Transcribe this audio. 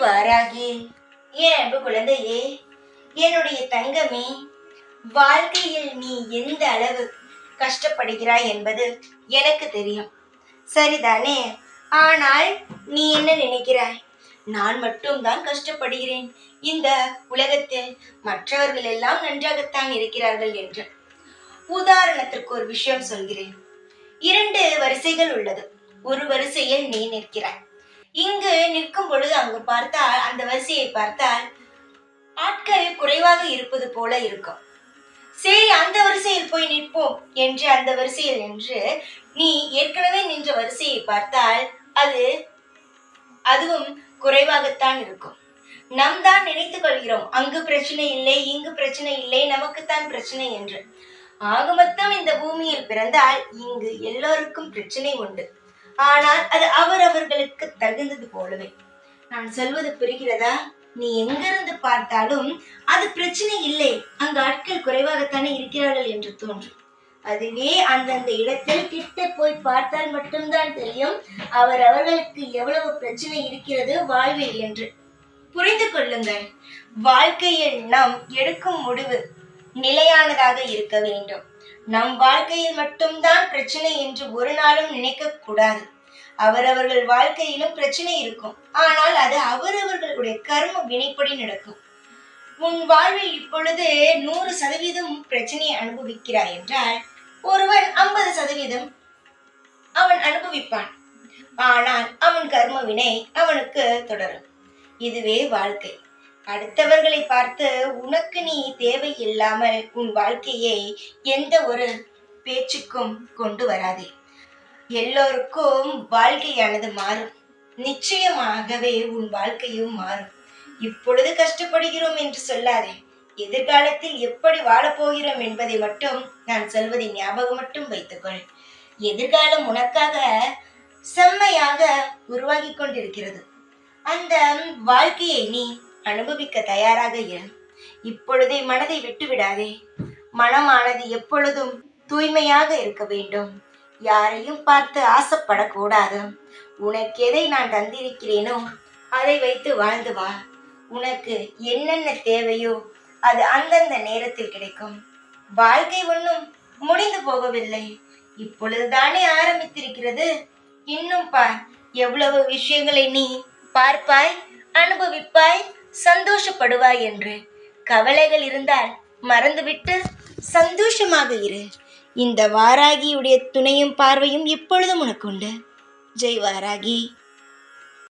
வாராகி, என் அன்பு குழந்தையே, என்னுடைய தங்கமே, வாழ்க்கையில் நீ எந்த அளவு கஷ்டப்படுகிறாய் என்பது எனக்கு தெரியும், சரிதானே? ஆனால் நீ என்ன நினைக்கிறாய்? நான் மட்டும்தான் கஷ்டப்படுகிறேன், இந்த உலகத்தில் மற்றவர்கள் எல்லாம் நன்றாகத்தான் இருக்கிறார்கள் என்று. உதாரணத்திற்கு ஒரு விஷயம் சொல்கிறேன். 2 வரிசைகள் உள்ளது. ஒரு வரிசையில் நீ நிற்கிறாய். இங்கு நிற்கும் பொழுது அங்கு பார்த்தால், அந்த வரிசையை பார்த்தால் ஆட்கள் குறைவாக இருப்பது போல இருக்கும். சரி, அந்த வரிசையில் போய் நிற்போம் என்று அந்த வரிசையில் நின்று நீ ஏற்கனவே நின்ற வரிசையை பார்த்தால் அதுவும் குறைவாகத்தான் இருக்கும். நாம் தான் நினைத்துக் கொள்கிறோம், அங்கு பிரச்சனை இல்லை, இங்கு பிரச்சனை இல்லை, நமக்குத்தான் பிரச்சனை என்று. ஆக மொத்தம் இந்த பூமியில் பிறந்தால் இங்கு எல்லோருக்கும் பிரச்சனை உண்டு. ஆனால் அது அவரவர்களுக்கு தகுந்தது போலவே. நான் சொல்வது புரிகிறதா? நீ எங்கிருந்து பார்த்தாலும் அது பிரச்சனை இல்லை, அங்கு ஆட்கள் குறைவாகத்தானே இருக்கிறார்கள் என்று தோன்றும். அதுவே அந்தந்த இடத்தில் கிட்ட போய் பார்த்தால் மட்டும்தான் தெரியும் அவர்களுக்கு எவ்வளவு பிரச்சனை இருக்கிறது வாழ்வில் என்று. புரிந்து கொள்ளுங்கள், வாழ்க்கையில் நாம் எடுக்கும் முடிவு நிலையானதாக இருக்க வேண்டும். நம் வாழ்க்கையில் மட்டும்தான் பிரச்சனை என்று ஒரு நாளும் நினைக்க கூடாது. அவரவர்கள் வாழ்க்கையிலும் பிரச்சனை இருக்கும், ஆனால் அது அவரவர்களுடைய கர்ம வினைப்படி நடக்கும். உன் வாழ்வில் இப்பொழுது 100% பிரச்சனையை அனுபவிக்கிறாய் என்றால், ஒருவன் 50% அவன் அனுபவிப்பான். ஆனால் அவன் கர்ம வினை அவனுக்கு தொடரும். இதுவே வாழ்க்கை. அடுத்தவர்களை பார்த்து உனக்கு நீ தேவையில்லாமல் உன் வாழ்க்கையை எந்த ஒரு பேச்சுக்கும் கொண்டு வராதே. எல்லோருக்கும் வாழ்க்கையானது மாறும். நிச்சயமாகவே உன் வாழ்க்கையும் மாறும். இப்பொழுது கஷ்டப்படுகிறோம் என்று சொல்லாதே. எதிர்காலத்தில் எப்படி வாழப்போகிறோம் என்பதை மட்டும் நான் சொல்வதை ஞாபகம் மட்டும் வைத்துக்கொள். எதிர்காலம் உனக்காக செம்மையாக உருவாகி கொண்டிருக்கிறது. அந்த வாழ்க்கையை நீ அனுபவிக்க தயாராக இரு. இப்பொழுதே மனதை விட்டு விடாதே. மனமானது எப்பொழுதும் தூய்மையாக இருக்க வேண்டும். யாரையும் பார்த்து ஆசைப்படக்கூடாது. உனக்கு எதை நான் தந்திருக்கிறேனோ அதை வைத்து வாழ்ந்து வா. உனக்கு என்னென்ன தேவையோ அது அந்தந்த நேரத்தில் கிடைக்கும். வாழ்க்கை ஒன்றும் முடிந்து போகவில்லை, இப்பொழுதுதானே ஆரம்பித்திருக்கிறது. இன்னும் பார், எவ்வளவு விஷயங்களை நீ பார்ப்பாய், அனுபவிப்பாய், சந்தோஷப்படுவாய் என்று. கவலைகள் இருந்தால் மறந்துவிட்டு சந்தோஷமாக இரு. இந்த வாராகியுடைய துணையும் பார்வையும் எப்பொழுதும் உனக்கு உண்டு. ஜெய் வாராகி.